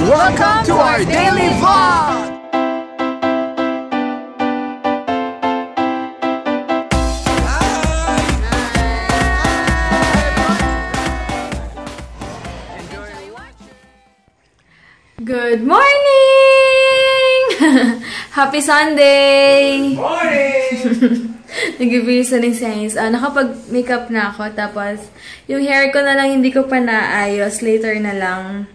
Welcome to our daily vlog! Good morning! Happy Sunday! Good morning! Nag-ibisa ng science. Nakapag-makeup na ako. Tapos, yung hair ko na lang hindi ko pa naayos. Later na lang.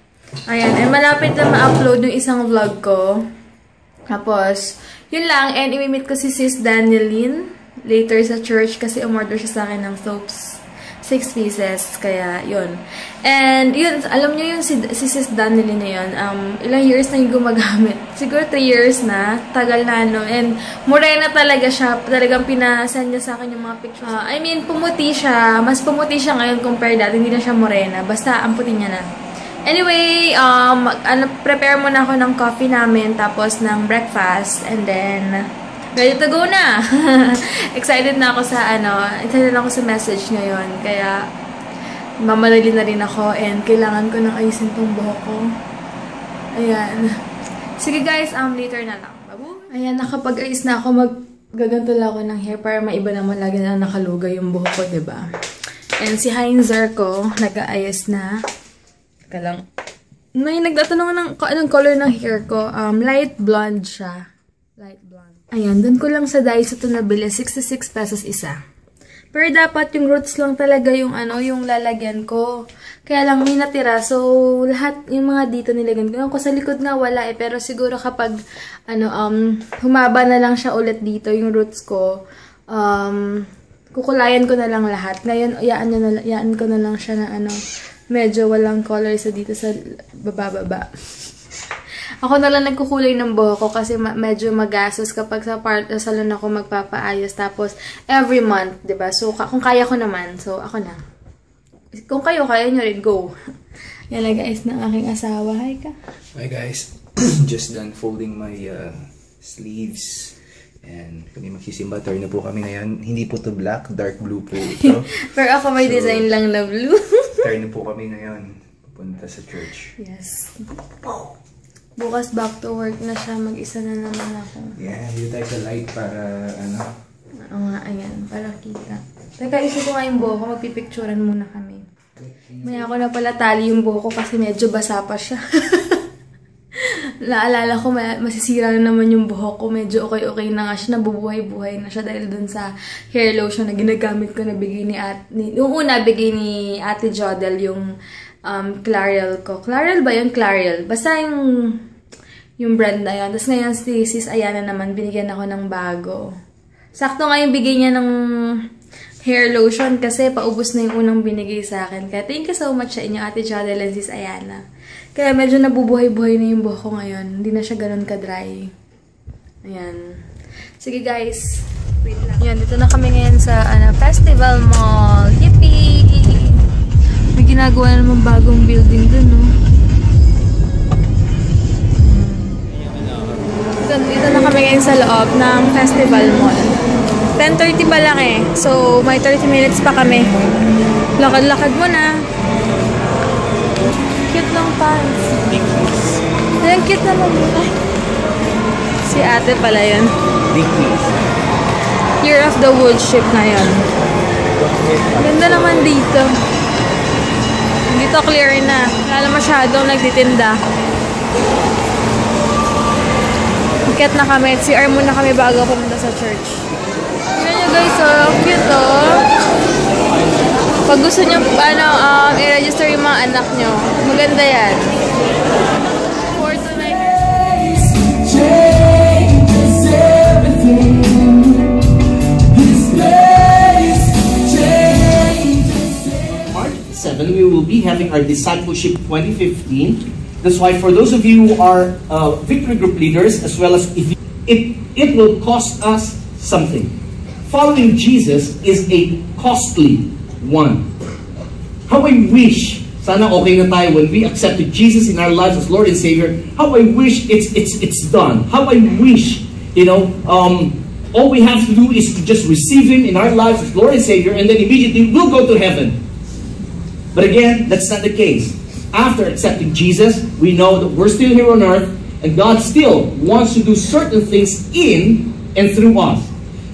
Ayan. And malapit na ma-upload yung isang vlog ko. Tapos, yun lang. And imimit ko si Sis Danieline later sa church kasi umorder siya sa akin ng soaps. 6 pieces. Kaya, yun. And, yun, alam nyo yung si Sis Danieline na yun, ilang years na yung gumagamit. Siguro 3 years na. Tagal na, no? And, morena talaga siya. Talagang pinasan niya sa akin yung mga pictures. I mean, pumuti siya. Mas pumuti siya ngayon compare dati. Hindi na siya morena. Basta, ang puti niya na. Anyway, prepare muna ako ng coffee namin. Tapos, ng breakfast. And then, ready to go na! Excited na ako sa, excited na ako sa message ngayon. Kaya, mamadali na rin ako and kailangan ko nang ayusin tong buhok ko. Ayan. Sige guys, later na lang. Babu! Ayan, nakapag-ayos na ako. Maggaganto lang ako ng hair para maiba naman lagi na nakalugay yung buhok ko, diba? And si Heinzer ko, nag-aayos na. Teka lang. May nagtatanong ng anong color ng hair ko. Light blonde siya. Light blonde. Ayan, dun ko lang sa Daiso ito nabili. 66 pesos isa. Pero dapat yung roots lang talaga yung yung lalagyan ko. Kaya lang may natira. So, lahat yung mga dito nilagyan ko. Yung sa likod nga wala eh. Pero siguro kapag, humaba na lang siya ulit dito, yung roots ko, kukulayan ko na lang lahat. Ngayon, iyaan ko na lang siya na medyo walang color sa dito sa baba-baba. Ako na lang nagkukulay ng buhok ko kasi medyo magastos kapag sa salon ako magpapaayos. Tapos, every month, diba? So, kung kaya ko naman, so, ako na. Kung kaya nyo rin, go. Yan na guys, ng aking asawa. Hi ka. Hi guys. Just done folding my sleeves. And kami magsisimba. Turn na po kami ngayon. Hindi po to black, dark blue po ito. Pero ako may design lang na blue. Turn na po kami ngayon. Pupunta sa church. Yes. Bukas back to work na siya. Mag-isa na naman ako. Yeah, dito tayo sa light para Oo nga, ayan. Para kita. Teka, isa ko nga yung buhok ko. Magpipicturan muna kami. Maya ako na pala tali yung buhok ko kasi medyo basa pa siya. Naalala ko, masisira na naman yung buhok ko. Medyo okay na nga siya. Nabubuhay-buhay na siya dahil dun sa hair lotion na ginagamit ko na bigay yung una, bigay ni Ate Jodel yung Clariel ko. Clariel ba yun? Clariel. Basta yung brand na yun. Tapos ngayon si Sis Ayana naman, binigyan ako ng bago. Sakto nga yung bigay niya ng hair lotion kasi paubos na yung unang binigay sa akin. Kaya thank you so much sa inyo, Ate Jodel and Sis Ayana. Kaya medyo nabubuhay-buhay na yung buhok ko ngayon. Hindi na siya ganun ka-dry. Ayan. Sige guys. Wait lang. Yan, dito na kami ngayon sa Festival Mall. Yippee! May ginagawa na naman bagong building dun, no? Dito na kami ngayon sa loob ng Festival Mall. 10:30 pa lang eh. So, may 30 minutes pa kami. Lakad-lakad mo na. Cute lang pants. Ayan, cute naman yun. Si ate pala yun. Year of the Wood ship na yun. Ganda naman dito. Dito clear na. Wala masyadong nagtitinda. Ikat na kami. CR muna kami bago pumunta sa church. Tignan nyo guys, oh. Cute, oh. Pag gusto nyo, i-register yung mga anak nyo. Maganda yan. For tonight. Changes everything. This place changes. March 7, we will be having our Discipleship 2015. That's why for those of you who are Victory Group leaders, as well as it will cost us something. Following Jesus is a costly one. How I wish, sana okay na tayo when we accepted Jesus in our lives as Lord and Savior. How I wish it's done. How I wish, all we have to do is to just receive Him in our lives as Lord and Savior, and then immediately we'll go to heaven. But again, that's not the case. after accepting Jesus, we know that we're still here on earth, and God still wants to do certain things in and through us.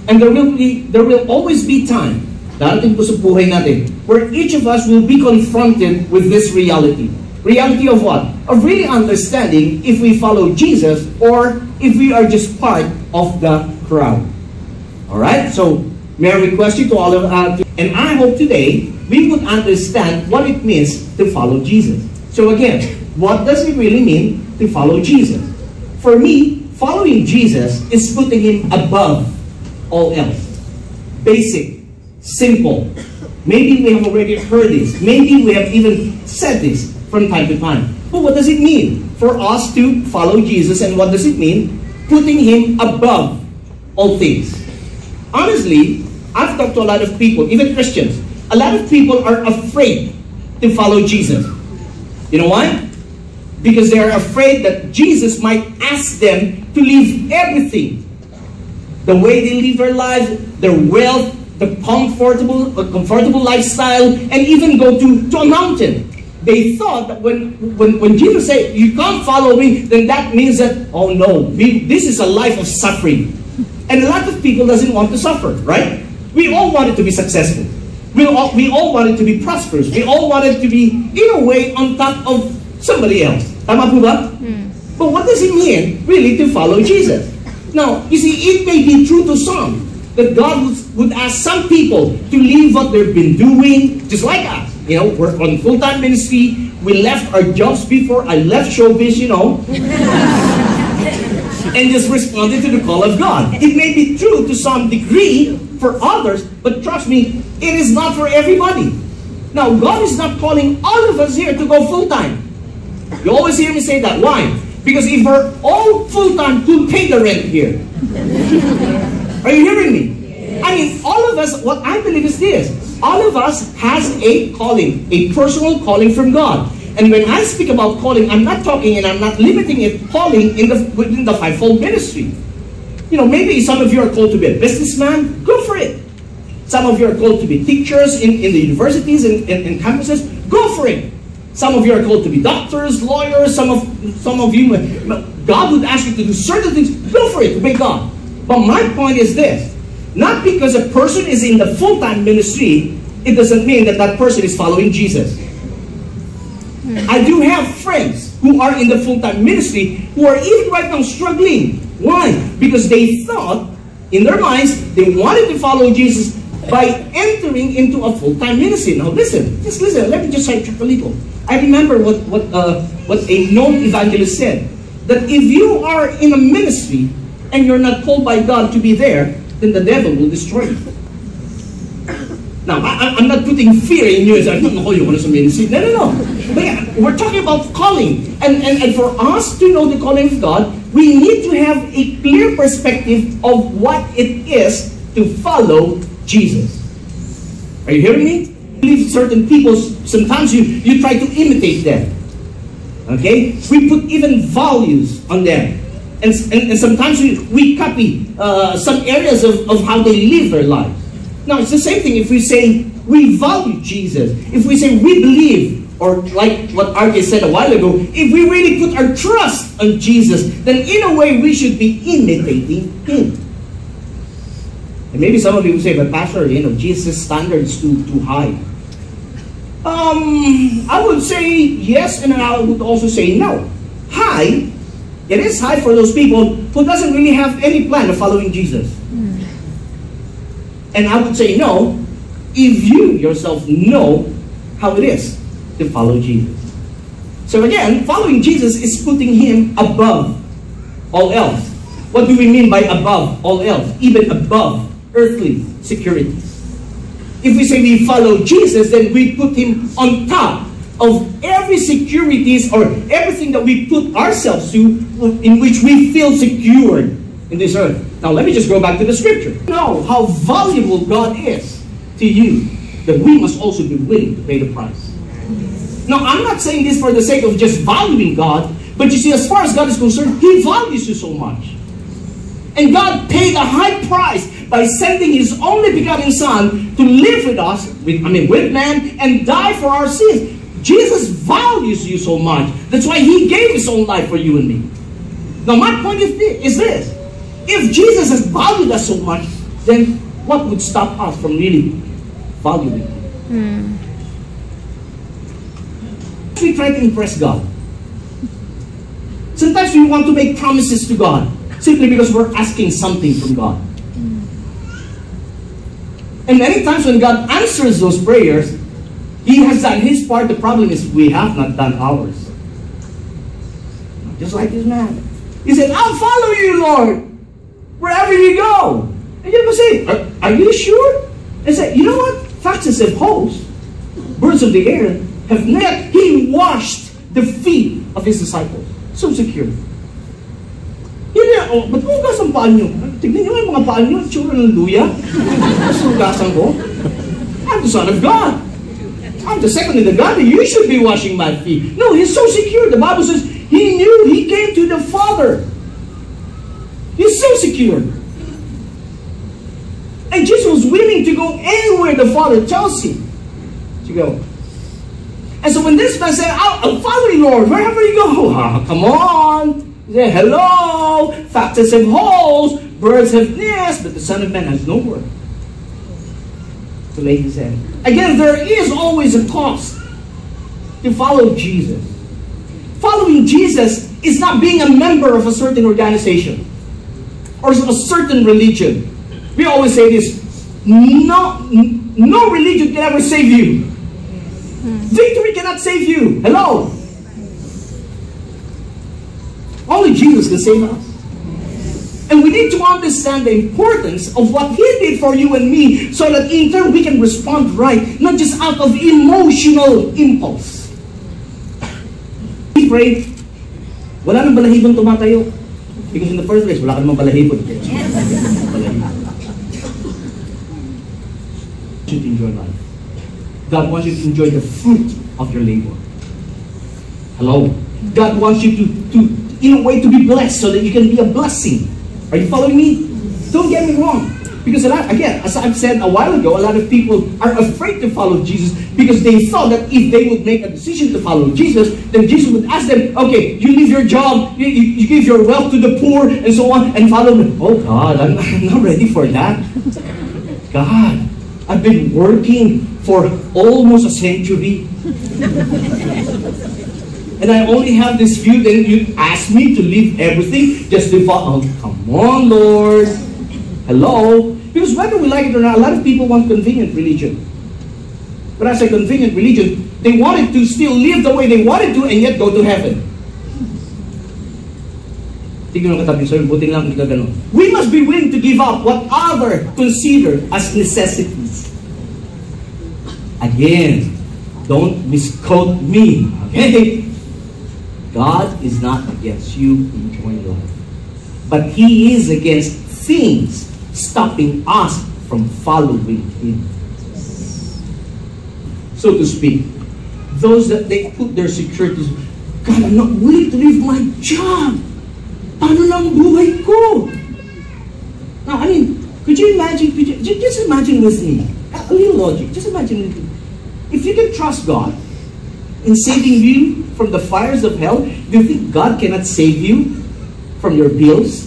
And there will always be time, darating po sa buhay natin, where each of us will be confronted with this reality. Reality of what? Of really understanding if we follow Jesus or if we are just part of the crowd. Alright? So, may I request you to all of and I hope today we would understand what it means to follow Jesus. So again, what does it really mean to follow Jesus? For me, following Jesus is putting Him above all else. Basic, simple. Maybe we have already heard this. Maybe we have even said this from time to time. But what does it mean for us to follow Jesus, and what does it mean putting Him above all things? Honestly, I've talked to a lot of people, even Christians. A lot of people are afraid to follow Jesus. You know why? Because they are afraid that Jesus might ask them to leave everything. The way they live their lives, their wealth, the comfortable lifestyle, and even go to a mountain. They thought that when Jesus said, you can't follow me, then that means that, oh no, this is a life of suffering. And a lot of people doesn't want to suffer, right? We all wanted to be successful. We all wanted to be prosperous. We all wanted to be, in a way, on top of somebody else. Tama po ba? But what does it mean, really, to follow Jesus? Now, you see, it may be true to some that God would ask some people to leave what they've been doing, just like us. You know, we're on full-time ministry. We left our jobs before I left showbiz, you know, and just responded to the call of God. It may be true to some degree for others, but trust me, it is not for everybody. Now, God is not calling all of us here to go full-time. You always hear me say that. Why? Because if we're all full-time, who'll pay the rent here? Are you hearing me? I mean, all of us, what I believe is this. All of us has a calling, a personal calling from God. And when I speak about calling, I'm not talking and I'm not limiting it calling within the fivefold ministry. You know, maybe some of you are called to be a businessman. Go for it. Some of you are called to be teachers in the universities and campuses. Go for it. Some of you are called to be doctors, lawyers. Some of you, God would ask you to do certain things. Go for it, obey God. But my point is this. Not because a person is in the full-time ministry, it doesn't mean that that person is following Jesus. I do have friends who are in the full-time ministry who are even right now struggling. Why? Because they thought, in their minds, they wanted to follow Jesus by entering into a full-time ministry. Now listen, just listen. Let me just sidetrack a little. I remember what a known evangelist said, that if you are in a ministry and you're not called by God to be there, then the devil will destroy you. Now, I'm not putting fear in you as I don't know you want to ministry. No. But we're talking about calling. And for us to know the calling of God, we need to have a clear perspective of what it is to follow Jesus. Are you hearing me? Certain people, sometimes you try to imitate them. Okay? We put even values on them. And sometimes we copy some areas of how they live their lives. Now, it's the same thing if we say we value Jesus. If we say we believe, or like what RJ said a while ago, if we really put our trust on Jesus, then in a way we should be imitating Him. And maybe some of you will say, but Pastor, Jesus' standard is too high. I would say yes, and I would also say no. High, it is high for those people who doesn't really have any plan of following Jesus. And I would say no, if you yourself know how it is to follow Jesus. So again, following Jesus is putting Him above all else. What do we mean by above all else? Even above earthly securities. If we say we follow Jesus, then we put Him on top of every securities or everything that we put ourselves to, in which we feel secured in this earth. Now let me just go back to the scripture. Know how valuable God is to you, that we must also be willing to pay the price. Now I'm not saying this for the sake of just valuing God, but you see, as far as God is concerned, He values you so much. And God paid a high price by sending His only begotten Son to live with us, with man, and die for our sins. Jesus values you so much. That's why He gave His own life for you and me. Now my point is this. If Jesus has valued us so much, then what would stop us from really valuing Him? We try to impress God. Sometimes we want to make promises to God simply because we're asking something from God. And many times when God answers those prayers, He has done His part. The problem is we have not done ours. Just like this man. He said, I'll follow you, Lord, wherever you go. And you must say, are you sure? And say, you know what? Foxes have holes. Birds of the air have net. He washed the feet of His disciples. So secure. Hindi, ba't hugas ang paan nyo? Tignan nyo yung mga paan nyo, tsura ng luya. Mas hugasan ko. I'm the Son of God. I'm the second in the Godhead. You should be washing my feet. No, He's so secure. The Bible says He knew He came to the Father. He's so secure. And Jesus was willing to go anywhere the Father tells Him to go. And so when this man said, I'll follow you, Lord, wherever you go. Come on. He said, hello. Foxes have holes. Birds have nests. But the Son of Man has nowhere to lay His head. Again, there is always a cost to follow Jesus. Following Jesus is not being a member of a certain organization or a certain religion. We always say this, no religion can ever save you. Victory cannot save you. Hello? Only Jesus can save us. And we need to understand the importance of what He did for you and me so that in turn we can respond right, not just out of emotional impulse. We pray, wala nang balahibong tumatayo. Because in the first place, wala ka namang balahibong. You should enjoy life. God wants you to enjoy the fruit of your labor. Hello? God wants you to in a way, to be blessed so that you can be a blessing. Are you following me? Don't get me wrong. Because again, as I've said a while ago, a lot of people are afraid to follow Jesus because they thought that if they would make a decision to follow Jesus, then Jesus would ask them, okay, you leave your job, you give your wealth to the poor, and so on, and follow them. Oh God, I'm not ready for that. God, I've been working for almost a century. And I only have this view, then you ask me to leave everything just to follow. Oh, come on, Lord. Hello? Because whether we like it or not, a lot of people want convenient religion. But as a convenient religion, they wanted to still live the way they wanted to and yet go to heaven. Tignan mo katabi sa'yo, buting lang hindi ka ganun. We must be willing to give up what others consider as necessities. Again, don't misquote me, okay? God is not against you enjoying life. But He is against things stopping us from following Him. So to speak, those that they put their securities, God, I'm not willing to leave my job. Paano lang buhay ko? Now, I mean, could you imagine, just imagine with me, a little logic, just imagine with me. If you can trust God in saving you from the fires of hell, do you think God cannot save you from your bills?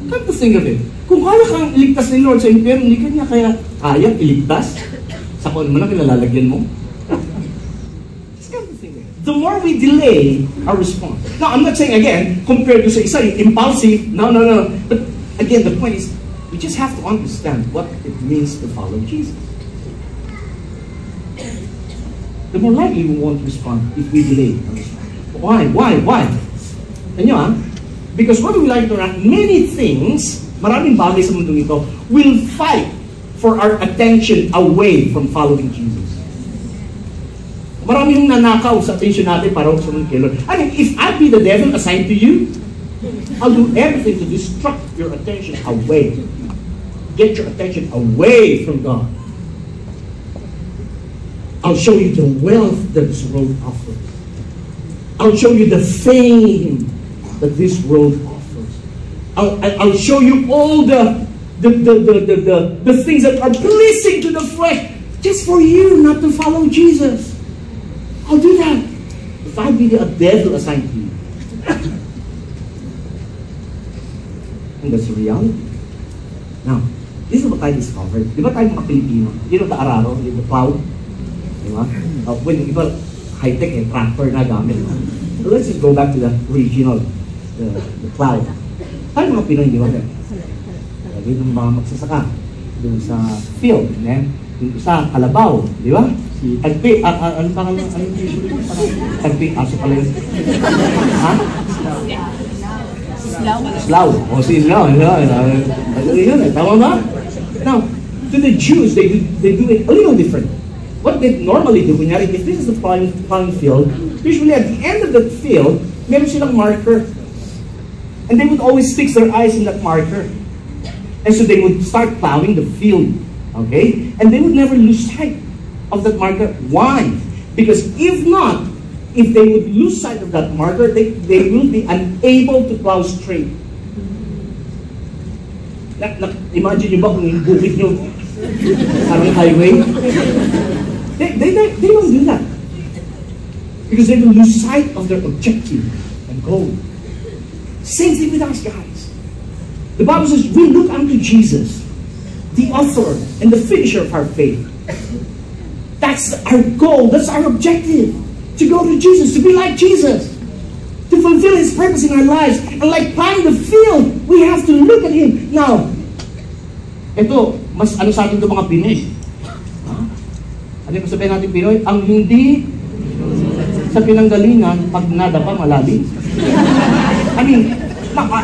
Come to think of it. Kung kaya kang iligtas ni Lord sa impyerno, hindi ka niya kaya kayang iligtas sa kung ano man ang kinalalagyan mo? Just come to think of it. The more we delay our response. Now, I'm not saying again, compared to sa isa, impulsive. No. But again, the point is, we just have to understand what it means to follow Jesus. The more likely we won't respond if we delay our response. Why? Ano ha? Because whether we like it or not, many things, maraming bagay sa mundong ito, will fight for our attention away from following Jesus. Maraming nanakaw sa attention natin para sumunod kay Lord. I mean, if I be the devil assigned to you, I'll do everything to distract your attention away. Get your attention away from God. I'll show you the wealth that this world offers. I'll show you the fame that this world offers. I'll show you all the things that are pleasing to the flesh. just for you not to follow Jesus. I'll do that. If I be a devil assigned to you. And that's the reality. Now, this is what I discovered. Di ba tayo mga Pilipino? You know the araro, the plow? Di ba? When iba high-tech tractor na gamit. So let's just go back to the original, the plow. Tayo mga Pinoy, di ba? Lagi ng mga magsasaka doon sa field. Yung isa, kalabaw. Di ba? Si Tagpi. Ano pa kami? Tagpi. Aso pala yun. Ha? Slaw. O si Slaw. Yun, tama ba? Now, to the Jews, they do it a little different. What they normally do, kunyari, if this is the plowing field, usually at the end of the field, meron silang marker. And they would always fix their eyes in that marker. And so they would start plowing the field. Okay? And they would never lose sight of that marker. Why? Because if not, if they would lose sight of that marker, they will be unable to plow straight. Imagine nyo ba kung yung bukid nyo parang highway? They don't do that. Because they will lose sight of their objective and goal. Same thing with us, guys. The Bible says, we look unto Jesus, the author and the finisher of our faith. That's our goal. That's our objective. To go to Jesus, to be like Jesus, to fulfill His purpose in our lives. And like plowing the field, we have to look at Him. Now, ito, mas ano sa atin ito mga Pinoy? Ano yung sabihin natin Pinoy? Ang hindi sa pinanggalingan, pag nadapa malalim. I mean,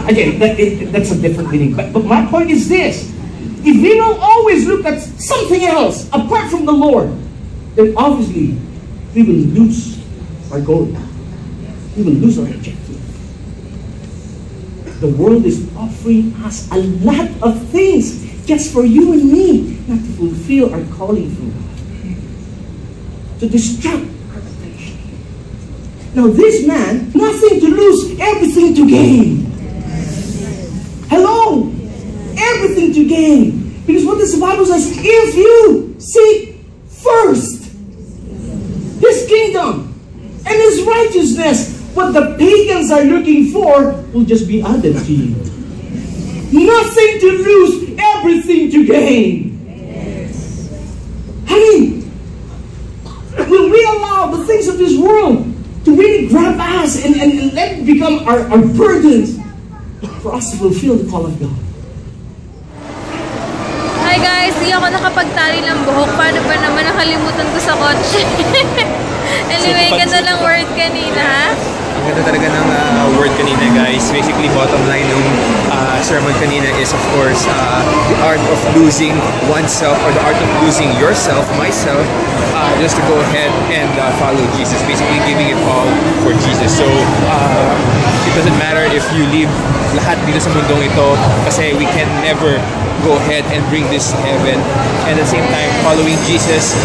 again, that's a different meaning. But my point is this. If we will always look at something else apart from the Lord, then obviously we will lose our goal. We will lose our objective. The world is offering us a lot of things just for you and me not to fulfill our calling from God. To distract our attention. Now this man, nothing to lose, everything to gain. Hello? Everything to gain. Because what the Bible says, if you seek first His kingdom and His righteousness, what the pagans are looking for will just be added to you. Nothing to lose, everything to gain. I mean, will we allow the things of this world to really grab us and let it become our burdens for us to fulfill the call of God? Hi guys, di ako nakapagtali ng buhok. Paano ba naman nakalimutan ko sa kotse? Anyway, ganda lang word kanina, ha? Ang ganda talaga ng word kanina, guys. Basically, bottom line ng sermon kanina is, of course, the art of losing oneself, or the art of losing yourself, myself, just to go ahead and follow Jesus. Basically, giving it all for Jesus. So, it doesn't matter if you leave lahat dito sa mundong ito, kasi we can never go ahead and bring this to heaven. And at the same time, following Jesus,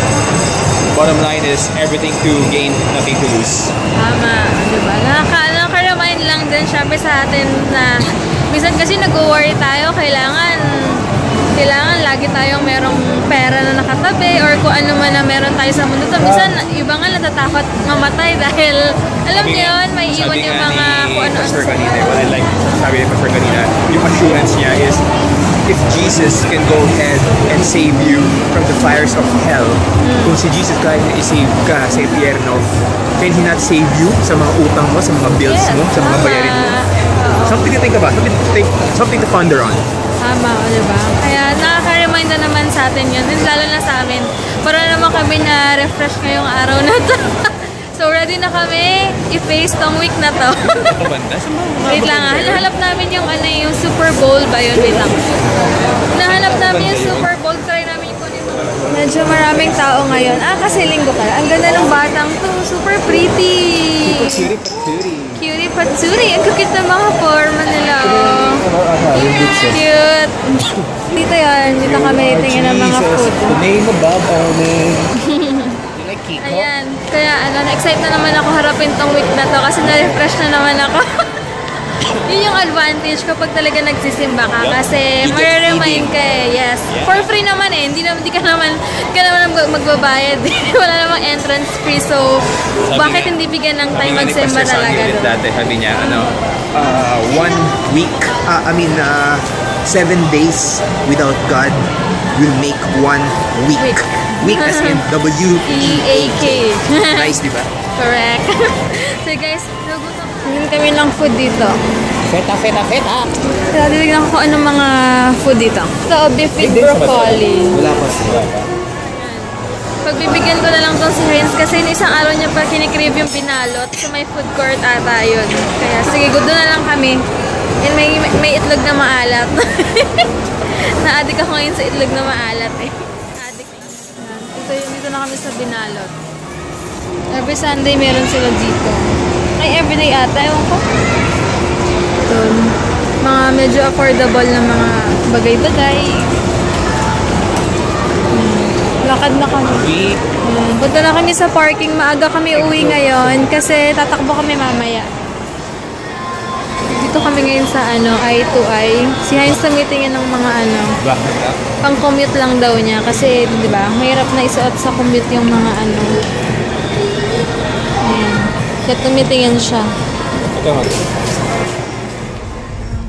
bottom line is everything to gain, nothing to lose. Tama, diba? Nakaka-remind lang din syempre sa atin na minsan kasi nag-worry tayo, kailangan lagi tayong merong pera na nakatabi or kung ano man na meron tayo sa mundo. Minsan, iba nga natatakot mamatay dahil alam niyo yun, may iwan yung mga kung ano-ano sa like sabi ni Pastor kanina, yung assurance niya is if Jesus can go ahead and save you from the fires of hell, kung si Jesus kaya na i-save ka sa impyerno, can He not save you sa mga utang mo, sa mga bills mo, sa mga bayarin mo? Something to think about, something to ponder on. Tama, diba? Kaya nakaka-remind na naman sa atin yun, lalo na sa amin, para naman kami na-refresh ngayong araw na to. So ready na kami i-face tong week na to. Wait lang ha, hinahanap namin yung yung Super Bowl ba yun? Wait lang. Hinahanap namin yung Super Bowl, try namin yung kunin mo. Medyo maraming tao ngayon. Kasi linggo pala. Ang ganda ng batang to, super pretty. Cutie patsuri. Ang kukit ng mga forma nila. Cute. Dito yun. Dito kami tingin ng mga food. The name above all names. Ayan. Kaya na-excite na naman ako harapin tong week na to kasi na-refresh na naman ako. Yun yung advantage kapag talaga nagsisimba ka. Kasi You get mariremind feeding. ka eh. Yes. Yeah. For free naman eh. Hindi ka naman magbabayad. Wala namang entrance fee. So, bakit nga- hindi bigyan ng Sabi time nga ni magsimba Pastor talaga Sandy doon? dati, sabi niya, 1 week, 7 days without God will make 1 week. Week as in W-E-A-K. Nice, di ba? Correct. So guys, nagutom kami ng food dito. Feta. Kaya titignan ko kung anong mga food dito. Ito, beef with broccoli. Wala pa siya. Pagbibigyan ko na lang tong si Renz kasi isang araw niya pa kinikrave yung pinalot sa may food court ata yun. Kaya sige, good na lang kami. And may itlog na maalat. Na-addict ako ngayon sa itlog na maalat eh. Addict. Dito na kami sa binalot. Every Sunday meron sila dito. Ay, everyday ata. Ewan ko. Ito. Mga medyo affordable na mga bagay-bagay. Lakad na kami. Punta na kami sa parking. Maaga kami uwi ngayon kasi tatakbo kami mamaya. Dito kami ngayon sa eye to eye. Si Heinz tumitingin ng mga pang-commute lang daw niya kasi, di ba, mahirap na isuot sa commute yung mga Ayan. Kaya tumitingin siya.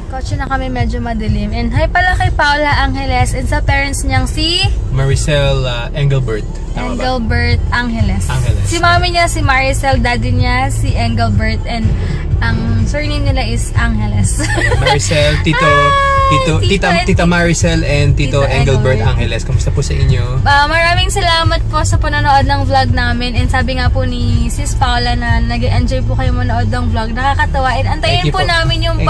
Kotse na kami, medyo madilim. And hi pala kay Paula Angeles and sa parents niyang si Maricel Engelbert. Engelbert Angeles. Angeles. Si mami niya, si Maricel, daddy niya, si Engelbert, and ang surname nila is Angeles. Maricel, Tita Maricel and Tito Engelbert Angeles. Kamusta po sa inyo? Maraming salamat po sa panonood ng vlog namin. And sabi nga po ni Sis Paula na nag-enjoy po kayo manood ng vlog. Nakakatawa. And antayin po namin yung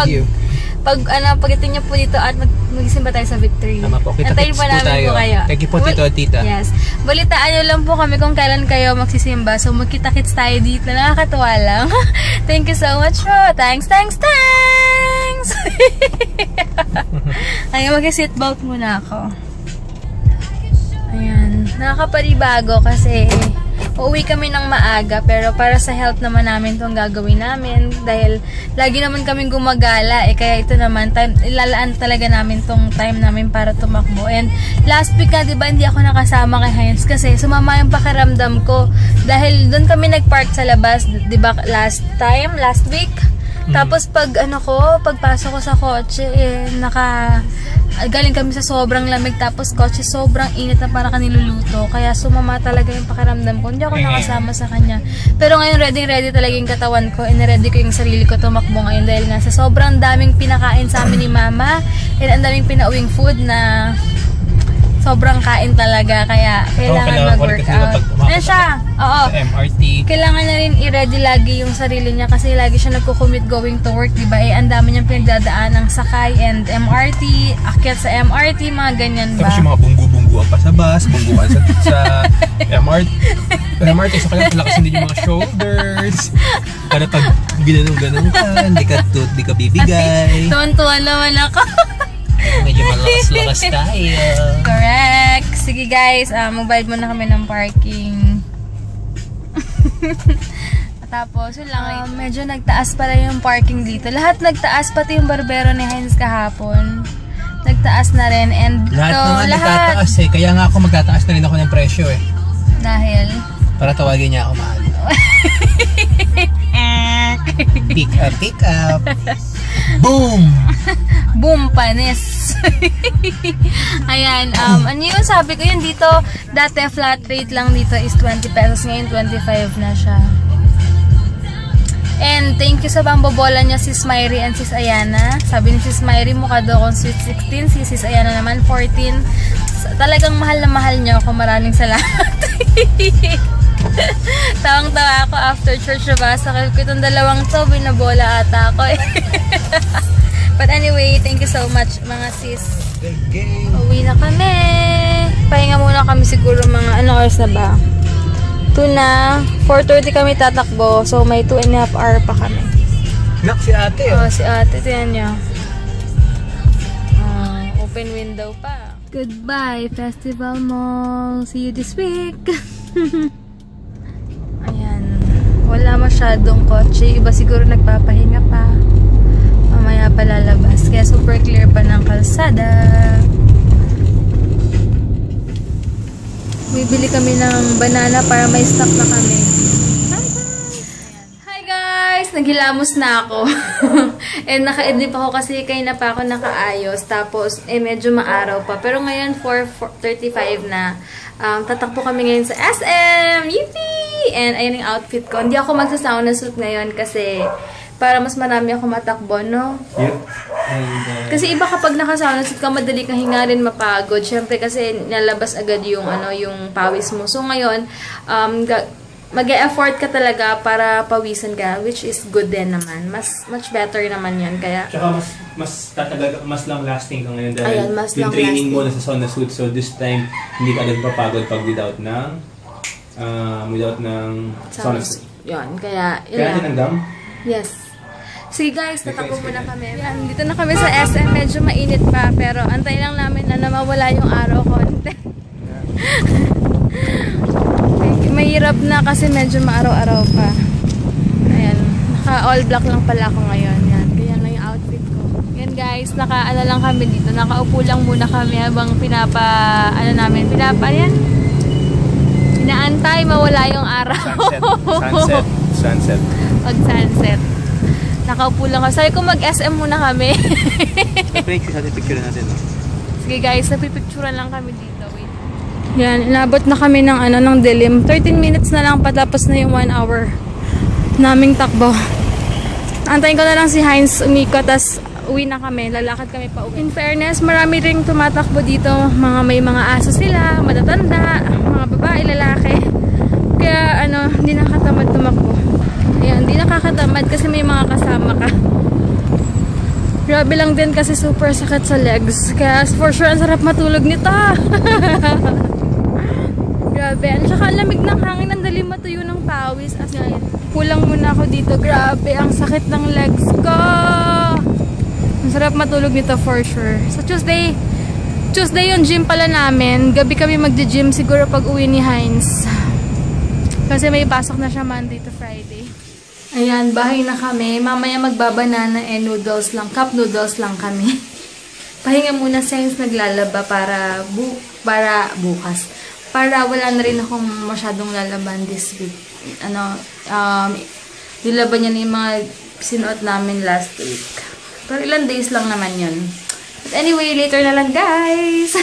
pagdating niyo po dito at magsimba tayo sa Victory. Tama po. Antayin po namin po kayo. Thank you po, Tito at Tita. Yes. Balitaan nyo lang po kami kung kailan kayo magsisimba. So magkita-kits tayo dito. Nakakatawa lang. Thank you so much po. Thanks! Ayun, mag-seatbelt muna ako. Ayan. Nakakapanibago kasi uuwi kami ng maaga pero para sa health naman namin itong gagawin namin dahil lagi naman kaming gumagala kaya ito naman ilalaan talaga namin tong time namin para tumakbo. And last week nga diba hindi ako nakasama kay Heinz kasi sumama yung pakiramdam ko dahil doon kami nagpark sa labas diba last week. Tapos pagpasok ko sa kotse galing kami sa sobrang lamig tapos kotse sobrang init na para kaniluluto kaya sumama talaga yung pakiramdam ko. Hindi ako nakasama sa kanya pero ngayon ready talaga yung katawan ko and ready ko yung sarili ko tumakbo ngayon dahil nga sa sobrang daming pinakain sa amin ni mama and ang daming pinauwing food na sobrang kain talaga kaya kailangan mag-workout. Ano siya? Oo. Sa MRT. Kailangan na rin i-ready lagi yung sarili niya kasi lagi siya nagko-commute going to work, diba? Ang dami niyang pinagdadaan ng sakay and MRT, akyat sa MRT, mga ganyan ba? Tapos yung mga bunggu-bungguan pa sa bus, bungguan sa MRT. So kaya palakasin din yung mga shoulders. Para pag ginanong-ganong ka, di ka bibigay. Tuwan-tuwan naman ako. Medyo malakas-lakas tayo. Correct. Sige guys, magbayad muna kami ng parking. Tapos, yun lang. Medyo nagtaas pala yung parking dito. Lahat nagtaas, pati yung barbero ni Heinz kahapon. Nagtaas na rin. And Lahat nagtataas kaya nga ako magtataas na rin ako ng presyo Dahil? Para tawagin niya ako mahal. Pick up. Boom! Boom, panis. Ayan, ano yun sabi ko yun dito, dati flat rate lang dito is 20 pesos, ngayon 25 na siya. And thank you sa pambobola niya Sis Myri and Sis Ayana. Sabi ni Sis Myri, mukha daw akong sweet 16, si Sis Ayana naman 14. Talagang mahal na mahal niyo ako, maraming salamat. Tawang-tawa ako after church na ba? Sa itong dalawang to, binabola ata ako But anyway, thank you so much mga sis. Uwi na kami. Pahinga muna kami siguro mga oras na ba? 2 na. 4:30 kami tatakbo. So may 2.5 hour pa kami. Nak, si ate Si ate, tiyan niya. Open window pa. Goodbye, Festival Mall. See you this week. Ayan. Wala masyadong kotse. Iba siguro nagpapahinga pa. Mamaya pa lalabas. Kaya super clear pa ng kalsada. Bibili kami ng banana para may stock na kami. Hi guys! Naghilamos na ako. And naka-edit ako kasi kayo na pa ako nakaayos. Tapos, medyo maaraw pa. Pero ngayon, 4:35 na. Tatakbo kami ngayon sa SM! Yippee! And ayun yung outfit ko. Hindi ako magsasauna suit ngayon kasi para mas marami ako matakbo, no? Yep. Kasi iba kapag nakasauna suit ka, madali kang hinga rin mapagod. Syempre kasi nalabas agad yung, yung pawis mo. So ngayon, mag-e-effort ka talaga para pawisan ka, which is good din naman. Much better naman yan. Kaya, tsaka mas tatagal, mas long lasting ka ngayon dahil ayan, mas yung long training lasting mo na sa sauna suit. So this time, hindi ka agad papagod pag without ng sauna suit. Yun, kaya, yun Kaya lang. tinanggam? Yes. Sige guys, tatakbo muna kami. Yan, dito na kami sa SM. Medyo mainit pa, pero antay lang namin na mawala yung araw konti. Mahirap na kasi medyo maaraw-araw pa. Ayan, naka-all black lang pala ako ngayon. Yan, ganyan lang yung outfit ko. Yan guys, naka-ano lang kami dito. Nakaupo lang muna kami habang inaantay mawala yung araw. Sunset. Pag sunset. Nakaupo lang ako. Sabi ko mag-SM muna kami. Picture natin. Sige guys, napipicturean lang kami dito. Wait. Yan, inabot na kami ng ng dilim. 13 minutes na lang patapos na yung 1 hour naming takbo. Antayin ko na lang si Heinz umikot, tas uwi na kami. Lalakad kami pa uwi. In fairness, marami ring tumatakbo dito. May mga aso sila, matatanda, mga babae, lalaki. Kaya hindi nakatamad tumakbo. Ayan, hindi nakakatamad kasi may mga kasama ka. Grabe lang din kasi super sakit sa legs. Kaya for sure, ang sarap matulog nito. Grabe. At saka lamig ng hangin, ang dali matuyo ng pawis. As yan, kulang muna ako dito. Grabe, ang sakit ng legs ko. Ang sarap matulog nito for sure. So Tuesday yung gym pala namin. Gabi kami magdi-gym siguro pag uwi ni Heinz. Kasi may pasok na siya Monday to Friday. Ayan, bahay na kami. Mamaya magbabanana and noodles lang. Cup noodles lang kami. Pahinga muna since naglalaba para bukas. Para wala na rin akong masyadong lalaban this week. Nilaban niya na yung mga sinuot namin last week. Pero ilang days lang naman yun. But anyway, later na lang guys.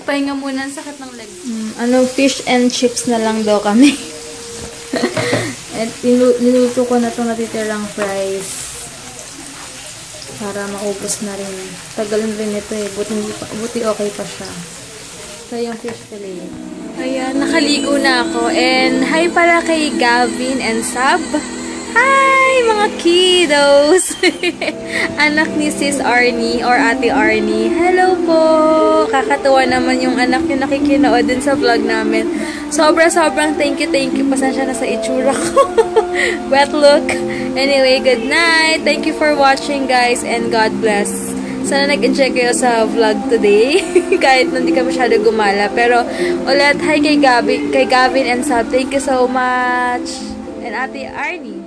Pahinga muna, sakit ng legs. Fish and chips na lang daw kami. At niluto ko na itong natitirang fries. Para maubos na rin. Tagalin rin ito eh. Buti okay pa siya. So, yung fish fillet. Ayan, nakaligo na ako. And hi pala kay Gavin and Sab. Hi, mga kiddos! Anak ni Sis Arnie or Ate Arnie. Hello po! Kakatuwa naman yung anak yung nakikinood din sa vlog namin. Sobrang thank you. Pasensya na sa itsura ko. Wet look. Anyway, good night. Thank you for watching guys and God bless. Sana nag-enjoy kayo sa vlog today. Kahit hindi ka masyado gumala. Pero ulit, hi kay Gavin and Sab. Thank you so much. And Ate Arnie.